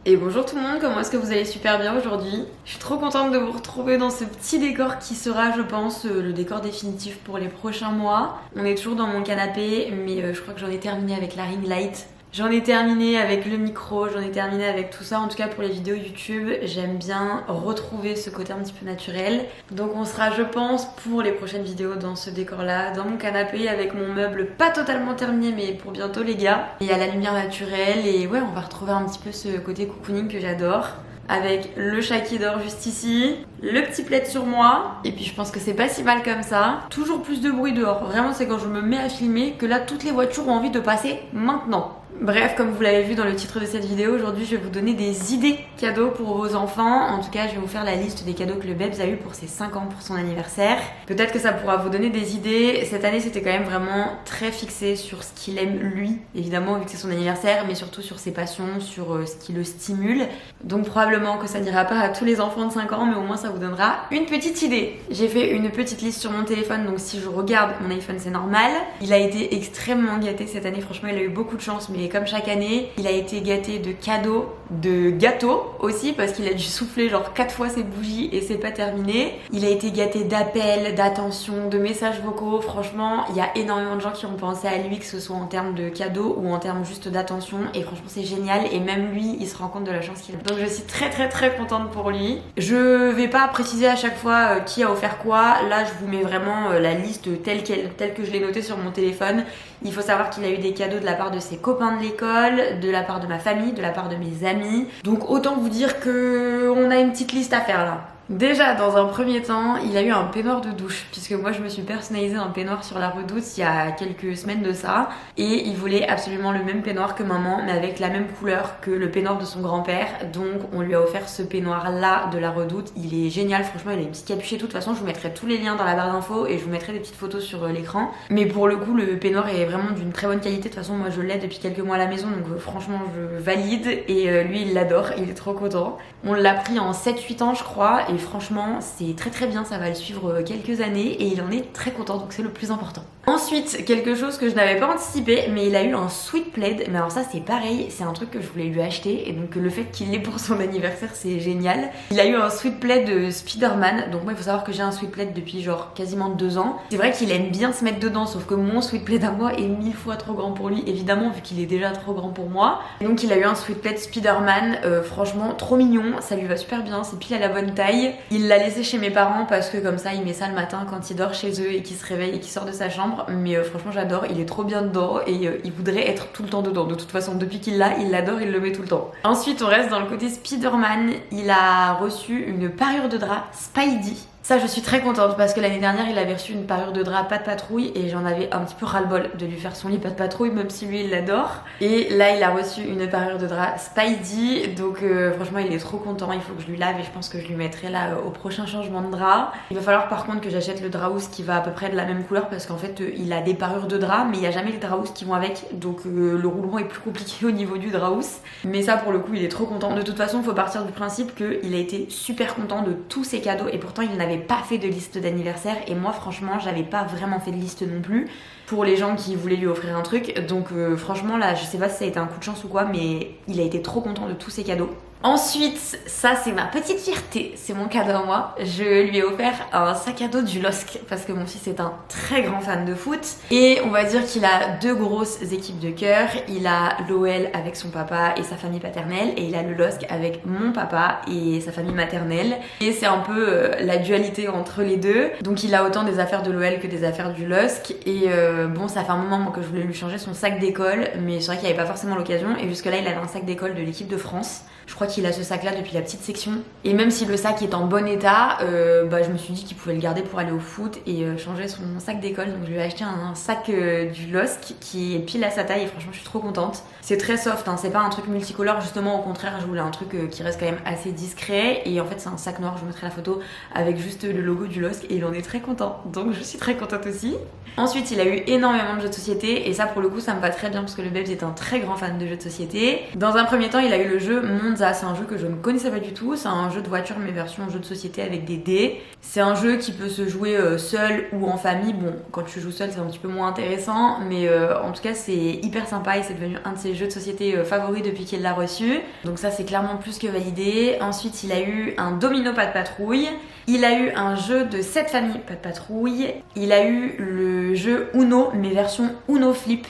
Et bonjour tout le monde, comment est-ce que vous allez? Super bien aujourd'hui. Je suis trop contente de vous retrouver dans ce petit décor qui sera, je pense, le décor définitif pour les prochains mois. On est toujours dans mon canapé, mais je crois que j'en ai terminé avec la ring light. J'en ai terminé avec le micro, j'en ai terminé avec tout ça. En tout cas pour les vidéos YouTube, j'aime bien retrouver ce côté un petit peu naturel. Donc on sera, je pense, pour les prochaines vidéos dans ce décor-là, dans mon canapé avec mon meuble pas totalement terminé, mais pour bientôt les gars. Et à la lumière naturelle et ouais, on va retrouver un petit peu ce côté cocooning que j'adore. Avec le chat qui dort juste ici, le petit plaid sur moi, et puis je pense que c'est pas si mal comme ça. Toujours plus de bruit dehors, vraiment c'est quand je me mets à filmer que là toutes les voitures ont envie de passer maintenant. Bref, comme vous l'avez vu dans le titre de cette vidéo, aujourd'hui je vais vous donner des idées cadeaux pour vos enfants. En tout cas, je vais vous faire la liste des cadeaux que le Bebs a eu pour ses 5 ans pour son anniversaire. Peut-être que ça pourra vous donner des idées. Cette année, c'était quand même vraiment très fixé sur ce qu'il aime lui, évidemment vu que c'est son anniversaire, mais surtout sur ses passions, sur ce qui le stimule. Donc probablement que ça n'ira pas à tous les enfants de 5 ans, mais au moins ça vous donnera une petite idée. J'ai fait une petite liste sur mon téléphone, donc si je regarde mon iPhone, c'est normal. Il a été extrêmement gâté cette année, franchement il a eu beaucoup de chance, mais comme chaque année, il a été gâté de cadeaux, de gâteaux aussi, parce qu'il a dû souffler genre 4 fois ses bougies et c'est pas terminé. Il a été gâté d'appels, d'attention, de messages vocaux. Franchement, il y a énormément de gens qui ont pensé à lui, que ce soit en termes de cadeaux ou en termes juste d'attention, et franchement c'est génial, et même lui, il se rend compte de la chance qu'il a. Donc je suis très contente pour lui. Je vais pas préciser à chaque fois qui a offert quoi. Là, je vous mets vraiment la liste telle que je l'ai notée sur mon téléphone. Il faut savoir qu'il a eu des cadeaux de la part de ses copains de l'école, de la part de ma famille, de la part de mes amis. Donc autant vous dire que on a une petite liste à faire là. Déjà, dans un premier temps, il a eu un peignoir de douche, puisque moi je me suis personnalisé un peignoir sur la Redoute il y a quelques semaines de ça, et il voulait absolument le même peignoir que maman, mais avec la même couleur que le peignoir de son grand-père. Donc on lui a offert ce peignoir là de la Redoute. Il est génial, franchement, il a une petite capuche et tout. De toute façon, je vous mettrai tous les liens dans la barre d'infos et je vous mettrai des petites photos sur l'écran. Mais pour le coup, le peignoir est vraiment d'une très bonne qualité. De toute façon, moi je l'ai depuis quelques mois à la maison, donc franchement je valide, et lui il l'adore, il est trop content. On l'a pris en 7-8 ans je crois, et franchement c'est très bien, ça va le suivre quelques années et il en est très content, donc c'est le plus important. Ensuite, quelque chose que je n'avais pas anticipé, mais il a eu un sweet plaid. Mais alors ça c'est pareil, c'est un truc que je voulais lui acheter, et donc le fait qu'il l'ait pour son anniversaire c'est génial. Il a eu un sweet plaid de Spider-Man. Donc moi il faut savoir que j'ai un sweet plaid depuis genre quasiment 2 ans. C'est vrai qu'il aime bien se mettre dedans, sauf que mon sweet plaid à moi est 1000 fois trop grand pour lui, évidemment vu qu'il est déjà trop grand pour moi. Et donc il a eu un sweet plaid Spider-Man, franchement trop mignon, ça lui va super bien, c'est pile à la bonne taille. Il l'a laissé chez mes parents parce que comme ça il met ça le matin quand il dort chez eux et qu'il se réveille et qu'il sort de sa chambre. Mais franchement j'adore, il est trop bien dedans, et il voudrait être tout le temps dedans. De toute façon depuis qu'il l'a, il l'adore, il le met tout le temps. Ensuite on reste dans le côté Spider-Man. Il a reçu une parure de drap Spidey. Ça je suis très contente parce que l'année dernière il avait reçu une parure de drap pas de patrouille, et j'en avais un petit peu ras-le-bol de lui faire son lit pas de patrouille, même si lui il l'adore. Et là il a reçu une parure de drap Spidey, donc franchement il est trop content. Il faut que je lui lave et je pense que je lui mettrai là au prochain changement de drap. Il va falloir par contre que j'achète le drap-housse qui va à peu près de la même couleur, parce qu'en fait il a des parures de drap mais il n'y a jamais les drap-housses qui vont avec, donc le roulement est plus compliqué au niveau du drap-housse. Mais ça pour le coup il est trop content. De toute façon il faut partir du principe qu'il a été super content de tous ses cadeaux, et pourtant il n'avait pas fait de liste d'anniversaire, et moi franchement j'avais pas vraiment fait de liste non plus pour les gens qui voulaient lui offrir un truc. Donc franchement là je sais pas si ça a été un coup de chance ou quoi, mais il a été trop content de tous ses cadeaux. Ensuite, ça c'est ma petite fierté, c'est mon cadeau à moi. Je lui ai offert un sac à dos du LOSC parce que mon fils est un très grand fan de foot, et on va dire qu'il a 2 grosses équipes de cœur. Il a l'OL avec son papa et sa famille paternelle, et il a le LOSC avec mon papa et sa famille maternelle, et c'est un peu la dualité entre les deux. Donc il a autant des affaires de l'OL que des affaires du LOSC, et bon ça fait un moment moi, que je voulais lui changer son sac d'école, mais c'est vrai qu'il n'y avait pas forcément l'occasion, et jusque là il avait un sac d'école de l'équipe de France. Je crois qu'il a ce sac là depuis la petite section, et même si le sac est en bon état, je me suis dit qu'il pouvait le garder pour aller au foot et changer son sac d'école. Donc je lui ai acheté un sac du LOSC qui est pile à sa taille, et franchement je suis trop contente. C'est très soft, hein, c'est pas un truc multicolore, justement au contraire je voulais un truc qui reste quand même assez discret, et en fait c'est un sac noir, je vous mettrai la photo, avec juste juste le logo du LOSC et il en est très content. Donc je suis très contente aussi. Ensuite, il a eu énormément de jeux de société et ça pour le coup ça me va très bien parce que le Babs est un très grand fan de jeux de société. Dans un premier temps, il a eu le jeu Monza, c'est un jeu que je ne connaissais pas du tout, c'est un jeu de voiture mais version jeu de société avec des dés. C'est un jeu qui peut se jouer seul ou en famille. Bon, quand tu joues seul c'est un petit peu moins intéressant, mais en tout cas c'est hyper sympa et c'est devenu un de ses jeux de société favoris depuis qu'il l'a reçu. Donc ça c'est clairement plus que validé. Ensuite, il a eu un domino pas de patrouille. Il a eu un jeu de 7 familles, pas de patrouille. Il a eu le jeu Uno, mais version Uno Flip.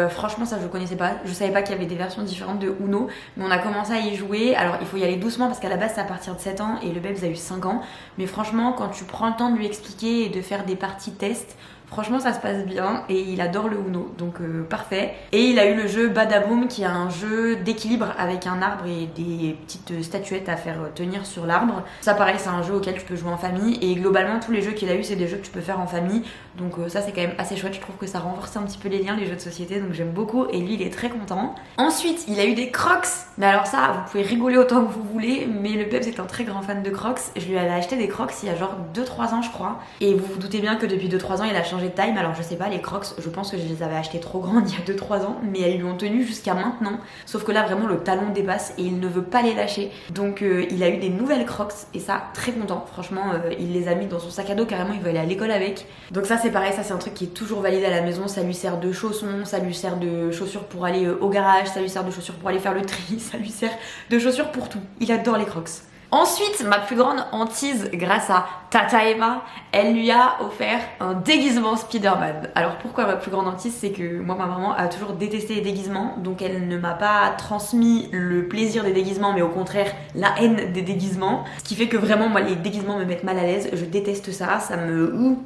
Franchement, ça je connaissais pas. Je savais pas qu'il y avait des versions différentes de Uno. Mais on a commencé à y jouer. Alors il faut y aller doucement parce qu'à la base c'est à partir de 7 ans et le Babs a eu 5 ans. Mais franchement, quand tu prends le temps de lui expliquer et de faire des parties tests, franchement ça se passe bien et il adore le Uno, donc parfait. Et il a eu le jeu Badaboom qui est un jeu d'équilibre avec un arbre et des petites statuettes à faire tenir sur l'arbre. Ça pareil c'est un jeu auquel tu peux jouer en famille et globalement tous les jeux qu'il a eu c'est des jeux que tu peux faire en famille. Donc ça c'est quand même assez chouette, je trouve que ça renforce un petit peu les liens les jeux de société, donc j'aime beaucoup et lui il est très content. Ensuite il a eu des Crocs, mais alors ça vous pouvez rigoler autant que vous voulez, mais le Peps est un très grand fan de Crocs. Je lui avais acheté des Crocs il y a genre 2-3 ans je crois, et vous vous doutez bien que depuis 2-3 ans il a changé de taille. Mais alors je sais pas, les Crocs je pense que je les avais achetés trop grandes il y a 2-3 ans, mais elles lui ont tenu jusqu'à maintenant, sauf que là vraiment le talon dépasse et il ne veut pas les lâcher. Donc il a eu des nouvelles Crocs et ça très content, franchement il les a mis dans son sac à dos carrément, il veut aller à l'école avec. Donc ça c'est pareil, ça c'est un truc qui est toujours validé à la maison, ça lui sert de chaussons, ça lui sert de chaussures pour aller au garage, ça lui sert de chaussures pour aller faire le tri, ça lui sert de chaussures pour tout, il adore les Crocs. Ensuite, ma plus grande hantise grâce à Tata Emma, elle lui a offert un déguisement Spider-Man. Alors pourquoi ma plus grande hantise, c'est que moi ma maman a toujours détesté les déguisements, donc elle ne m'a pas transmis le plaisir des déguisements mais au contraire la haine des déguisements. Ce qui fait que vraiment moi les déguisements me mettent mal à l'aise, je déteste ça,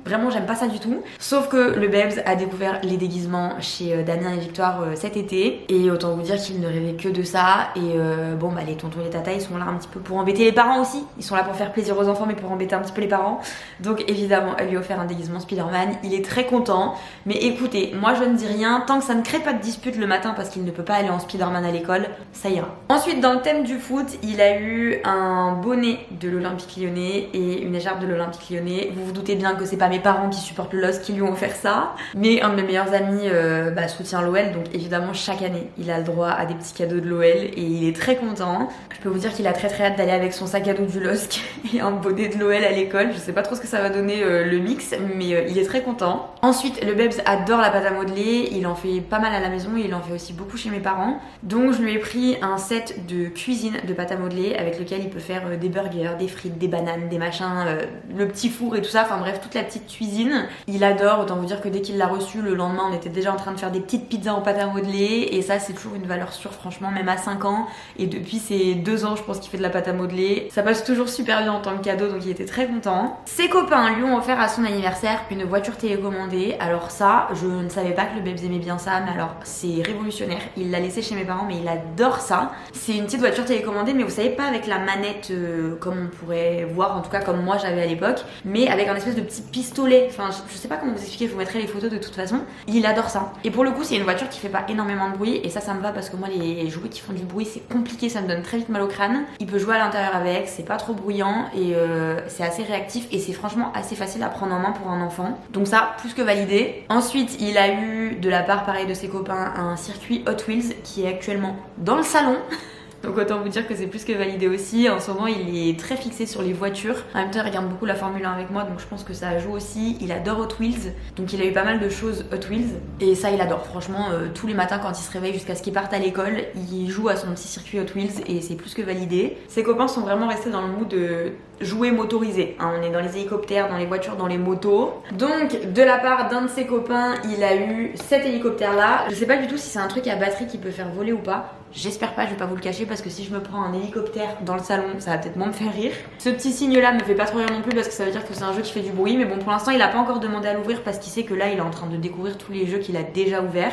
vraiment j'aime pas ça du tout. Sauf que le Babs a découvert les déguisements chez Damien et Victoire cet été et autant vous dire qu'il ne rêvait que de ça. Et bon bah les tontons et les tatas ils sont là un petit peu pour embêter les parents aussi, ils sont là pour faire plaisir aux enfants mais pour embêter un petit peu les parents. Donc évidemment elle lui a offert un déguisement Spider-Man, il est très content. Mais écoutez, moi je ne dis rien, tant que ça ne crée pas de dispute le matin parce qu'il ne peut pas aller en Spider-Man à l'école, ça ira. Ensuite dans le thème du foot, il a eu un bonnet de l'Olympique Lyonnais et une écharpe de l'Olympique Lyonnais. Vous vous doutez bien que c'est pas mes parents qui supportent le LOSC qui lui ont offert ça, mais un de mes meilleurs amis soutient l'OL, donc évidemment chaque année il a le droit à des petits cadeaux de l'OL et il est très content. Je peux vous dire qu'il a très hâte d'aller avec son sac à dos du LOSC et un bonnet de l'OL à l'école. Je sais pas trop ce que ça va donner le mix, mais il est très content. Ensuite le Babs adore la pâte à modeler, il en fait pas mal à la maison et il en fait aussi beaucoup chez mes parents. Donc je lui ai pris un set de cuisine de pâte à modeler avec lequel il peut faire des burgers, des frites, des bananes, des machins, le petit four et tout ça, enfin bref toute la petite cuisine. Il adore, autant vous dire que dès qu'il l'a reçu, le lendemain on était déjà en train de faire des petites pizzas en pâte à modeler et ça c'est toujours une valeur sûre franchement, même à 5 ans et depuis ses 2 ans je pense qu'il fait de la pâte à modeler. Ça passe toujours super bien en tant que cadeau, donc il était très content. Ses copains lui ont offert à son anniversaire une voiture télécommandée. Alors ça, je ne savais pas que le Babs aimait bien ça, mais alors c'est révolutionnaire. Il l'a laissé chez mes parents, mais il adore ça. C'est une petite voiture télécommandée, mais vous savez pas avec la manette comme on pourrait voir, en tout cas comme moi j'avais à l'époque, mais avec un espèce de petit pistolet. Enfin, je sais pas comment vous expliquer, je vous mettrai les photos de toute façon. Il adore ça. Et pour le coup, c'est une voiture qui fait pas énormément de bruit, et ça me va parce que moi les jouets qui font du bruit c'est compliqué, ça me donne très vite mal au crâne. Il peut jouer à l'intérieur avec, c'est pas trop bruyant et c'est assez réactif et c'est franchement assez facile à prendre en main pour un enfant. Donc ça, plus que validé. Ensuite, il a eu de la part pareil de ses copains un circuit Hot Wheels qui est actuellement dans le salon. Donc autant vous dire que c'est plus que validé aussi. En ce moment il est très fixé sur les voitures. En même temps il regarde beaucoup la Formule 1 avec moi, donc je pense que ça joue aussi. Il adore Hot Wheels, donc il a eu pas mal de choses Hot Wheels. Et ça il adore, franchement tous les matins quand il se réveille jusqu'à ce qu'il parte à l'école, il joue à son petit circuit Hot Wheels et c'est plus que validé. Ses copains sont vraiment restés dans le mood de jouer motorisé, hein. On est dans les hélicoptères, dans les voitures, dans les motos. Donc de la part d'un de ses copains il a eu cet hélicoptère là. Je sais pas du tout si c'est un truc à batterie qui peut faire voler ou pas. J'espère pas, je vais pas vous le cacher parce que si je me prends un hélicoptère dans le salon, ça va peut-être moins me faire rire. Ce petit signe là me fait pas trop rire non plus parce que ça veut dire que c'est un jeu qui fait du bruit, mais bon pour l'instant il a pas encore demandé à l'ouvrir parce qu'il sait que là il est en train de découvrir tous les jeux qu'il a déjà ouverts.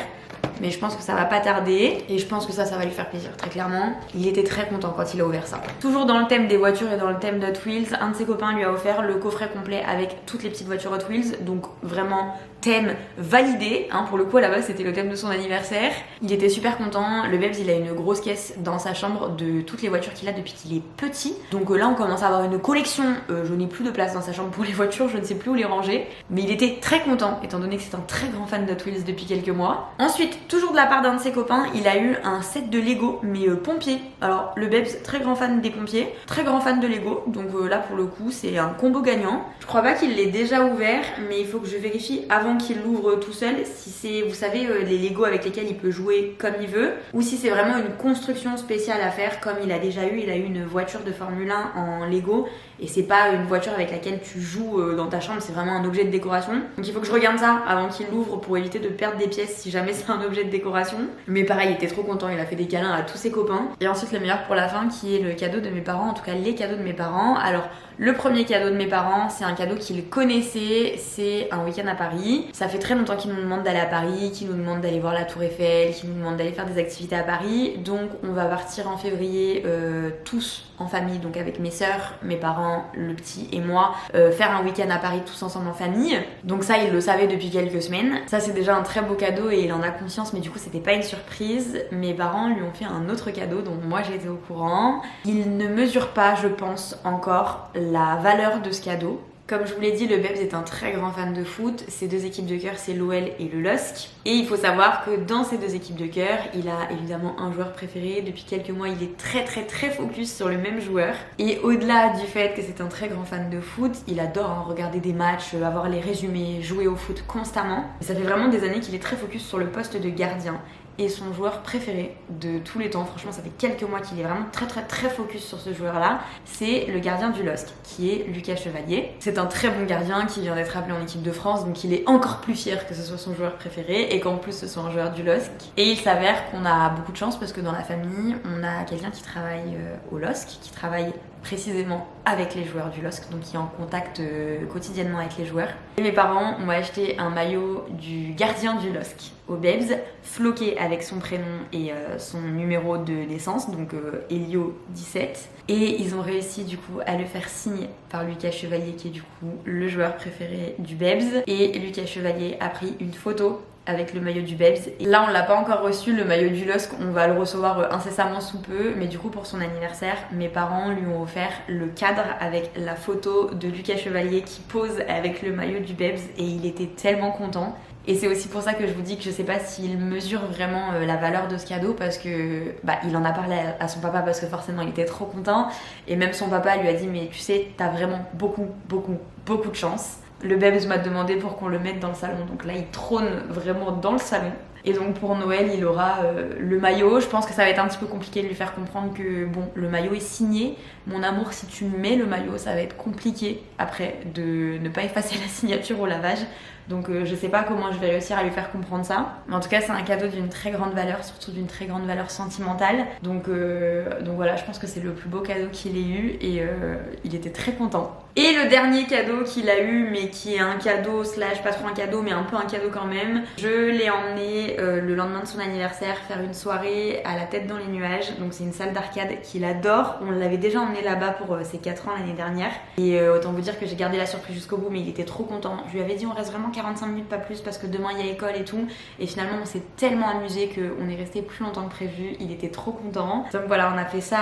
mais je pense que ça va pas tarder et je pense que ça va lui faire plaisir, très clairement. Il était très content quand il a ouvert ça. Toujours dans le thème des voitures et dans le thème d'Hot Wheels, un de ses copains lui a offert le coffret complet avec toutes les petites voitures Hot Wheels, donc vraiment thème validé, hein, pour le coup à la base c'était le thème de son anniversaire. Il était super content, le Bebs il a une grosse caisse dans sa chambre de toutes les voitures qu'il a depuis qu'il est petit. Donc là on commence à avoir une collection, je n'ai plus de place dans sa chambre pour les voitures, je ne sais plus où les ranger. Mais il était très content étant donné que c'est un très grand fan d'Hot Wheels depuis quelques mois. Ensuite, toujours de la part d'un de ses copains, il a eu un set de Lego mais pompiers. Alors le Bebs, très grand fan des pompiers, très grand fan de Lego, donc là pour le coup c'est un combo gagnant. Je crois pas qu'il l'ait déjà ouvert, mais il faut que je vérifie avant qu'il l'ouvre tout seul si c'est, vous savez, les Lego avec lesquels il peut jouer comme il veut, ou si c'est vraiment une construction spéciale à faire comme il a déjà eu. Il a eu une voiture de Formule 1 en Lego et c'est pas une voiture avec laquelle tu joues dans ta chambre, c'est vraiment un objet de décoration. Donc il faut que je regarde ça avant qu'il l'ouvre pour éviter de perdre des pièces si jamais c'est un objet de décoration. Mais pareil, il était trop content, il a fait des câlins à tous ses copains. Et ensuite le meilleur pour la fin qui est le cadeau de mes parents, en tout cas les cadeaux de mes parents. Alors le premier cadeau de mes parents, c'est un cadeau qu'ils connaissaient, c'est un week-end à Paris. Ça fait très longtemps qu'ils nous demandent d'aller à Paris, qu'ils nous demandent d'aller voir la Tour Eiffel, qu'ils nous demandent d'aller faire des activités à Paris. Donc on va partir en février tous en famille, donc avec mes sœurs, mes parents, le petit et moi, faire un week-end à Paris tous ensemble en famille. Donc ça, il le savait depuis quelques semaines. Ça, c'est déjà un très beau cadeau et il en a conscience, mais du coup, c'était pas une surprise. Mes parents lui ont fait un autre cadeau dont moi j'étais au courant. Il ne mesure pas, je pense, encore la valeur de ce cadeau. Comme je vous l'ai dit, le Bebs est un très grand fan de foot. Ses deux équipes de cœur, c'est l'OL et le LOSC. Et il faut savoir que dans ces deux équipes de cœur, il a évidemment un joueur préféré. Depuis quelques mois, il est très focus sur le même joueur. Et au-delà du fait que c'est un très grand fan de foot, il adore regarder des matchs, avoir les résumés, jouer au foot constamment. Et ça fait vraiment des années qu'il est très focus sur le poste de gardien. Et son joueur préféré de tous les temps, franchement ça fait quelques mois qu'il est vraiment très focus sur ce joueur là, c'est le gardien du LOSC qui est Lucas Chevalier. C'est un très bon gardien qui vient d'être appelé en équipe de France, donc il est encore plus fier que ce soit son joueur préféré et qu'en plus ce soit un joueur du LOSC. Et il s'avère qu'on a beaucoup de chance parce que dans la famille on a quelqu'un qui travaille au LOSC, qui travaille précisément avec les joueurs du LOSC, donc qui est en contact quotidiennement avec les joueurs. Et mes parents ont acheté un maillot du gardien du LOSC au Bebs, floqué avec son prénom et son numéro de naissance, donc Elio 17. Et ils ont réussi du coup à le faire signer par Lucas Chevalier, qui est du coup le joueur préféré du Bebs. Et Lucas Chevalier a pris une photo avec le maillot du Bebs. Et là on l'a pas encore reçu, le maillot du LOSC, on va le recevoir incessamment sous peu, mais du coup pour son anniversaire, mes parents lui ont offert le cadre avec la photo de Lucas Chevalier qui pose avec le maillot du Bebs et il était tellement content. Et c'est aussi pour ça que je vous dis que je sais pas s'il mesure vraiment la valeur de ce cadeau, parce que il en a parlé à son papa parce que forcément il était trop content, et même son papa lui a dit mais tu sais t'as vraiment beaucoup de chance. Le Bebs m'a demandé pour qu'on le mette dans le salon, donc là il trône vraiment dans le salon. Et donc pour Noël il aura le maillot. Je pense que ça va être un petit peu compliqué de lui faire comprendre que bon, le maillot est signé. Mon amour, si tu mets le maillot, ça va être compliqué après de ne pas effacer la signature au lavage. Donc je sais pas comment je vais réussir à lui faire comprendre ça. Mais en tout cas c'est un cadeau d'une très grande valeur, surtout d'une très grande valeur sentimentale. Donc voilà, je pense que c'est le plus beau cadeau qu'il ait eu et il était très content. Et le dernier cadeau qu'il a eu, mais qui est un cadeau slash pas trop un cadeau mais un peu un cadeau quand même, je l'ai emmené le lendemain de son anniversaire faire une soirée à la tête dans les nuages. Donc c'est une salle d'arcade qu'il adore. On l'avait déjà emmené là-bas pour ses 4 ans l'année dernière. Et autant vous dire que j'ai gardé la surprise jusqu'au bout, mais il était trop content. Je lui avais dit on reste vraiment 45 minutes, pas plus, parce que demain il y a école et tout. Et finalement on s'est tellement amusé qu'on est resté plus longtemps que prévu. Il était trop content. Donc voilà, on a fait ça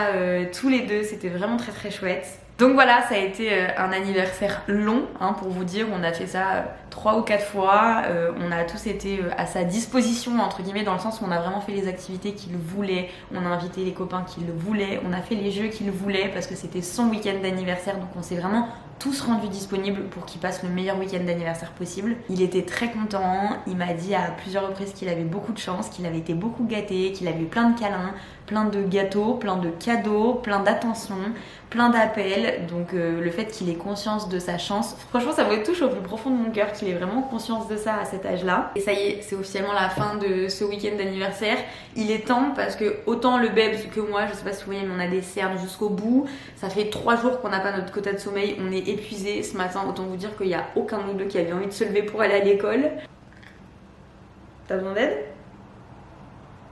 tous les deux. C'était vraiment très chouette. Donc voilà, ça a été un anniversaire long, pour vous dire. On a fait ça 3 ou 4 fois. On a tous été à sa disposition, entre guillemets, dans le sens où on a vraiment fait les activités qu'il voulait. On a invité les copains qu'il voulait. On a fait les jeux qu'il voulait parce que c'était son week-end d'anniversaire. Donc on s'est vraiment tous rendus disponibles pour qu'il passe le meilleur week-end d'anniversaire possible. Il était très content. Il m'a dit à plusieurs reprises qu'il avait beaucoup de chance, qu'il avait été beaucoup gâté, qu'il avait eu plein de câlins, plein de gâteaux, plein de cadeaux, plein d'attentions, plein d'appels. Donc le fait qu'il ait conscience de sa chance, franchement ça me touche au plus profond de mon cœur qu'il ait vraiment conscience de ça à cet âge-là. Et ça y est, c'est officiellement la fin de ce week-end d'anniversaire. Il est temps parce que autant le Bebs que moi, je sais pas si vous voyez, mais on a des cernes jusqu'au bout. Ça fait 3 jours qu'on n'a pas notre quota de sommeil, on est épuisé ce matin. Autant vous dire qu'il n'y a aucun de nous deux qui avait envie de se lever pour aller à l'école. T'as besoin d'aide ?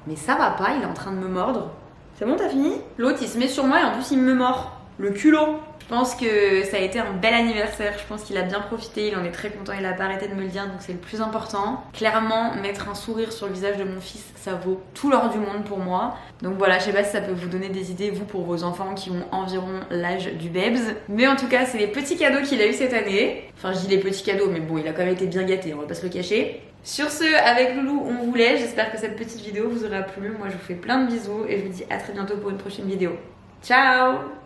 Mais ça va pas, il est en train de me mordre. C'est bon, t'as fini? L'autre il se met sur moi et en plus il me mord. Le culot. Je pense que ça a été un bel anniversaire, je pense qu'il a bien profité, il en est très content, il a pas arrêté de me le dire, donc c'est le plus important. Clairement, mettre un sourire sur le visage de mon fils, ça vaut tout l'or du monde pour moi. Donc voilà, je sais pas si ça peut vous donner des idées, vous, pour vos enfants qui ont environ l'âge du Babs. Mais en tout cas, c'est les petits cadeaux qu'il a eu cette année. Enfin, je dis les petits cadeaux, mais bon, il a quand même été bien gâté, on va pas se le cacher. Sur ce, avec Loulou, on vous laisse. J'espère que cette petite vidéo vous aura plu. Moi, je vous fais plein de bisous et je vous dis à très bientôt pour une prochaine vidéo. Ciao!